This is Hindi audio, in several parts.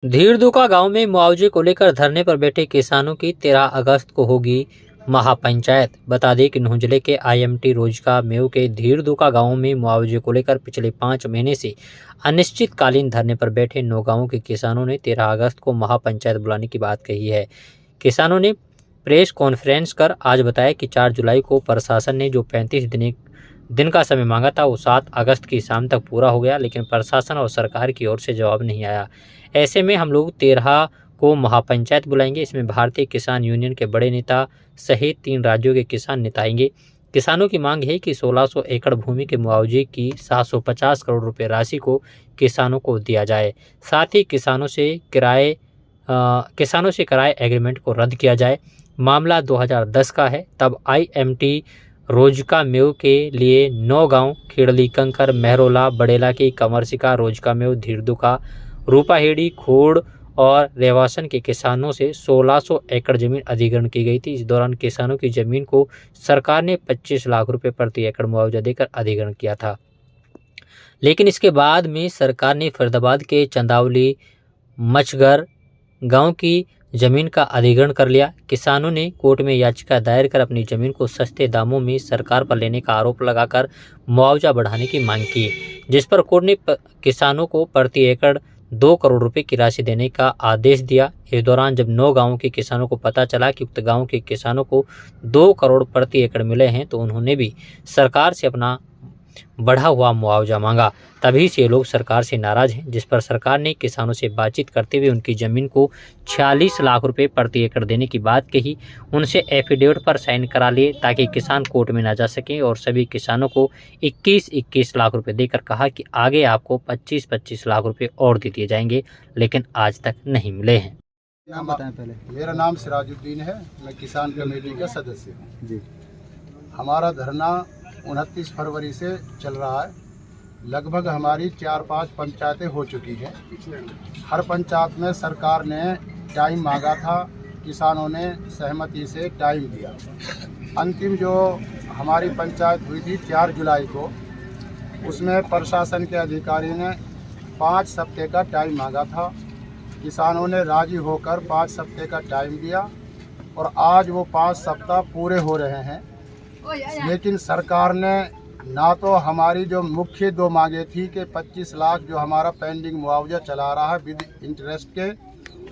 धीरदुका गांव में मुआवजे को लेकर धरने पर बैठे किसानों की 13 अगस्त को होगी महापंचायत। बता दें कि नूंह जिले के IMT रोजका मेव के धीरदुका गांव में मुआवजे को लेकर पिछले 5 महीने से अनिश्चितकालीन धरने पर बैठे 9 गांवों के किसानों ने 13 अगस्त को महापंचायत बुलाने की बात कही है। किसानों ने प्रेस कॉन्फ्रेंस कर आज बताया कि 4 जुलाई को प्रशासन ने जो 35 दिन का समय मांगा था वो 7 अगस्त की शाम तक पूरा हो गया, लेकिन प्रशासन और सरकार की ओर से जवाब नहीं आया। ऐसे में हम लोग 13 को महापंचायत बुलाएंगे। इसमें भारतीय किसान यूनियन के बड़े नेता सहित 3 राज्यों के किसान नेता आएंगे। किसानों की मांग है कि 1600 एकड़ भूमि के मुआवजे की 750 करोड़ रुपए राशि को किसानों को दिया जाए। साथ ही किसानों से कराए एग्रीमेंट को रद्द किया जाए। मामला 2010 का है, तब IMT रोजका मेव के लिए 9 गांव खिड़ली, कंकर, महरोला, बड़ेला की कमरसिका, रोजका मेव, धीरदुका, रूपाहेड़ी, खोड़ और रेवासन के किसानों से 1600 एकड़ जमीन अधिग्रहण की गई थी। इस दौरान किसानों की जमीन को सरकार ने 25 लाख रुपए प्रति एकड़ मुआवजा देकर अधिग्रहण किया था, लेकिन इसके बाद में सरकार ने फरीदाबाद के चंदावली मचगर गांव की जमीन का अधिग्रहण कर लिया। किसानों ने कोर्ट में याचिका दायर कर अपनी जमीन को सस्ते दामों में सरकार पर लेने का आरोप लगाकर मुआवजा बढ़ाने की मांग की, जिस पर कोर्ट ने किसानों को प्रति एकड़ 2 करोड़ रुपए की राशि देने का आदेश दिया। इस दौरान जब 9 गांवों के किसानों को पता चला कि उक्त गांव के किसानों को 2 करोड़ प्रति एकड़ मिले हैं, तो उन्होंने भी सरकार से अपना बढ़ा हुआ मुआवजा मांगा। तभी से लोग सरकार से नाराज हैं, जिस पर सरकार ने किसानों से बातचीत करते हुए उनकी जमीन को 46 लाख रुपए प्रति एकड़ देने की बात कही। उनसे एफिडेविट पर साइन करा लिए ताकि किसान कोर्ट में ना जा सकें, और सभी किसानों को 21-21 लाख रुपए देकर कहा कि आगे आपको 25-25 लाख रुपए और दे दिए जाएंगे, लेकिन आज तक नहीं मिले हैं। नाम बताएं पहले। मेरा नाम सिराजुद्दीन है, मैं किसान कमेटी का सदस्य हूँ जी। हमारा धरना 29 फरवरी से चल रहा है। लगभग हमारी 4-5 पंचायतें हो चुकी हैं। हर पंचायत में सरकार ने टाइम मांगा था, किसानों ने सहमति से टाइम दिया। अंतिम जो हमारी पंचायत हुई थी 4 जुलाई को, उसमें प्रशासन के अधिकारी ने 5 हफ्ते का टाइम मांगा था। किसानों ने राजी होकर 5 हफ्ते का टाइम दिया और आज वो 5 सप्ताह पूरे हो रहे हैं, लेकिन सरकार ने ना तो हमारी जो मुख्य 2 मांगे थी कि 25 लाख जो हमारा पेंडिंग मुआवजा चला रहा है विद इंटरेस्ट के,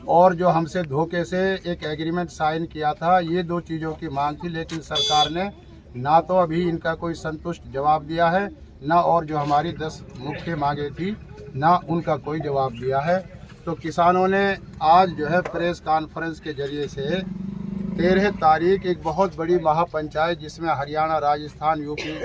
और जो हमसे धोखे से एक एग्रीमेंट साइन किया था, ये 2 चीज़ों की मांग थी, लेकिन सरकार ने ना तो अभी इनका कोई संतुष्ट जवाब दिया है, ना और जो हमारी 10 मुख्य मांगे थी ना उनका कोई जवाब दिया है। तो किसानों ने आज जो है प्रेस कॉन्फ्रेंस के जरिए से 13 तारीख एक बहुत बड़ी महापंचायत, जिसमें हरियाणा, राजस्थान, यूपी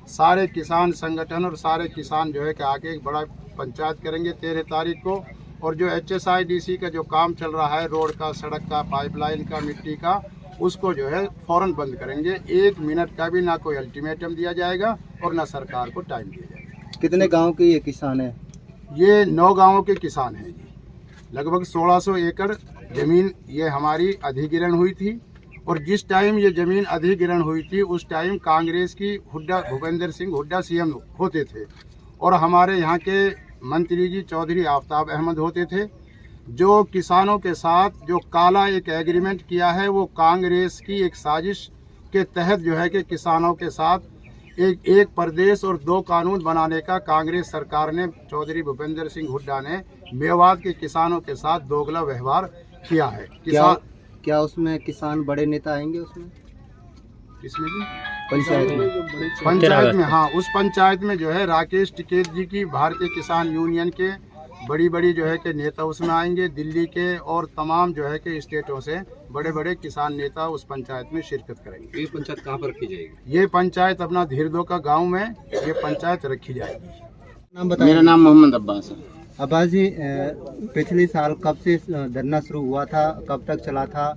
सारे किसान संगठन और सारे किसान जो है कि आके एक बड़ा पंचायत करेंगे 13 तारीख को। और जो HSIDC का जो काम चल रहा है, रोड का, सड़क का, पाइपलाइन का, मिट्टी का, उसको जो है फ़ौरन बंद करेंगे। 1 मिनट का भी ना कोई अल्टीमेटम दिया जाएगा और ना सरकार को टाइम दिया जाएगा। कितने गांव के ये किसान हैं? ये 9 गाँवों के किसान हैं जी। लगभग 1600 एकड़ ज़मीन ये हमारी अधिग्रहण हुई थी, और जिस टाइम ये ज़मीन अधिग्रहण हुई थी उस टाइम कांग्रेस की हुड्डा भूपेंद्र सिंह हुड्डा CM होते थे, और हमारे यहाँ के मंत्री जी चौधरी आफ्ताब अहमद होते थे। जो किसानों के साथ जो काला एक एग्रीमेंट किया है, वो कांग्रेस की एक साजिश के तहत जो है कि किसानों के साथ एक प्रदेश और 2 कानून बनाने का कांग्रेस सरकार ने, चौधरी भूपेंद्र सिंह हुड्डा ने मेवात के किसानों के साथ दोगला व्यवहार किया है। क्या उसमें किसान बड़े नेता आएंगे उसमें? इसमें भी पंचायत में हाँ, उस पंचायत में जो है राकेश टिकैत जी की भारतीय किसान यूनियन के बड़ी जो है कि नेता उसमें आएंगे। दिल्ली के और तमाम जो है कि स्टेटों से बड़े किसान नेता उस पंचायत में शिरकत करेंगे। ये पंचायत कहाँ पर रखी जाएगी? ये पंचायत अपना धीरदुका गांव में ये पंचायत रखी जाएगी। नाम बताइए। मेरा नाम मोहम्मद अब्बास है। अब्बास जी, पिछले साल कब से धरना शुरू हुआ था, कब तक चला था,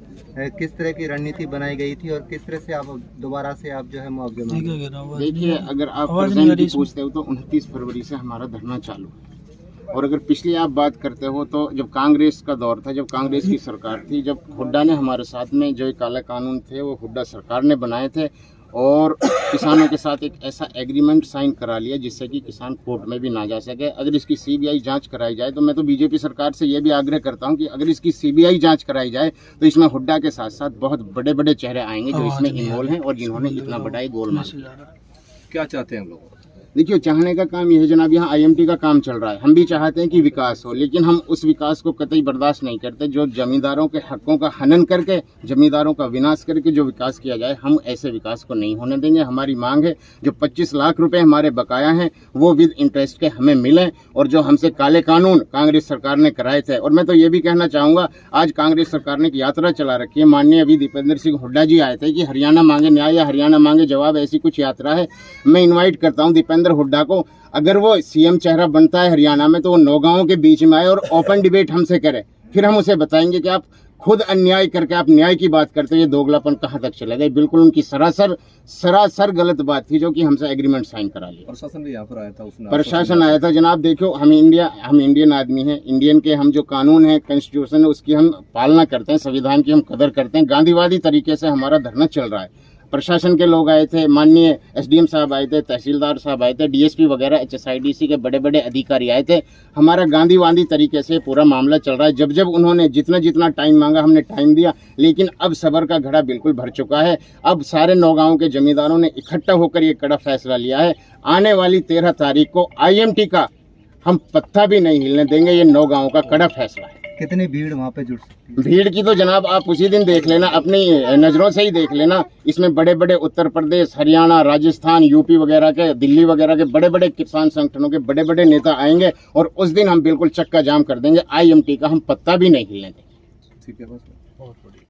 किस तरह की रणनीति बनाई गई थी और किस तरह से आप दोबारा से आप जो है मुआवजे मांगे? देखिए, अगर आप प्रेजेंट की पूछते हो तो 29 फरवरी से हमारा धरना चालू है। और अगर पिछली आप बात करते हो तो जब कांग्रेस का दौर था, जब कांग्रेस की सरकार थी, जब हुड्डा ने हमारे साथ में जो काला कानून थे वो हुड्डा सरकार ने बनाए थे, और किसानों के साथ एक ऐसा एग्रीमेंट साइन करा लिया जिससे कि किसान कोर्ट में भी ना जा सके। अगर इसकी सीबीआई जांच कराई जाए तो मैं तो बीजेपी सरकार से ये भी आग्रह करता हूं कि अगर इसकी सीबीआई जांच कराई जाए तो इसमें हुड्डा के साथ साथ बहुत बड़े बड़े चेहरे आएंगे जो इसमें इन्वॉल्व हैं और जिन्होंने इतना बड़ा एक गोलमाल। क्या चाहते हैं हम लोग? देखिए, चाहने का काम यह है जनाब, यहाँ आईएमटी का काम चल रहा है, हम भी चाहते हैं कि विकास हो, लेकिन हम उस विकास को कतई बर्दाश्त नहीं करते जो जमींदारों के हकों का हनन करके, जमींदारों का विनाश करके जो विकास किया जाए, हम ऐसे विकास को नहीं होने देंगे। हमारी मांग है जो 25 लाख रुपए हमारे बकाया हैं वो विद इंटरेस्ट के हमें मिलें, और जो हमसे काले कानून कांग्रेस सरकार ने कराए थे। और मैं तो ये भी कहना चाहूँगा, आज कांग्रेस सरकार ने एक यात्रा चला रखी है, माननीय अभी दीपेंद्र सिंह हुड्डा जी आए थे कि हरियाणा मांगे न्याय या हरियाणा मांगे जवाब, ऐसी कुछ यात्रा है। मैं इन्वाइट करता हूँ दीपेंद्र हुड्डा को, अगर वो सीएम चेहरा बनता है हरियाणा में तो वो नौगांव के बीच में आए और ओपन डिबेट हमसे करे, फिर हम उसे बताएंगे कि आप खुद अन्याय करके आप न्याय की बात करते हैं, ये दोगलापन कहाँ तक चलेगा। बिल्कुल उनकी सरासर गलत बात थी जो कि हमसे एग्रीमेंट साइन करा लिया। प्रशासन भी यहाँ पर आया था, उसने प्रशासन आया था जनाब। देखो, हम इंडियन आदमी हैं, इंडियन के हम जो कानून है, कॉन्स्टिट्यूशन है, उसकी हम पालना करते हैं, संविधान की हम कदर करते हैं। गांधीवादी तरीके से हमारा धरना चल रहा है। प्रशासन के लोग आए थे, माननीय एसडीएम साहब आए थे, तहसीलदार साहब आए थे, डीएसपी वगैरह एचएसआईडीसी के बड़े बड़े अधिकारी आए थे। हमारा गांधीवादी तरीके से पूरा मामला चल रहा है। जब उन्होंने जितना टाइम मांगा हमने टाइम दिया, लेकिन अब सब्र का घड़ा बिल्कुल भर चुका है। अब सारे नौगांव के जमींदारों ने इकट्ठा होकर ये कड़ा फैसला लिया है, आने वाली 13 तारीख को आईएमटी का हम पत्ता भी नहीं हिलने देंगे। ये नौगांव का कड़ा फैसला है। कितनी भीड़ वहाँ पे जुड़ सकती है? भीड़ की तो जनाब आप उसी दिन देख लेना, अपनी नज़रों से ही देख लेना। इसमें बड़े बड़े उत्तर प्रदेश, हरियाणा, राजस्थान, यूपी वगैरह के, दिल्ली वगैरह के बड़े बड़े किसान संगठनों के बड़े बड़े नेता आएंगे और उस दिन हम बिल्कुल चक्का जाम कर देंगे। आईएमटी का हम पत्ता भी नहीं हिलने देंगे। ठीक है बस।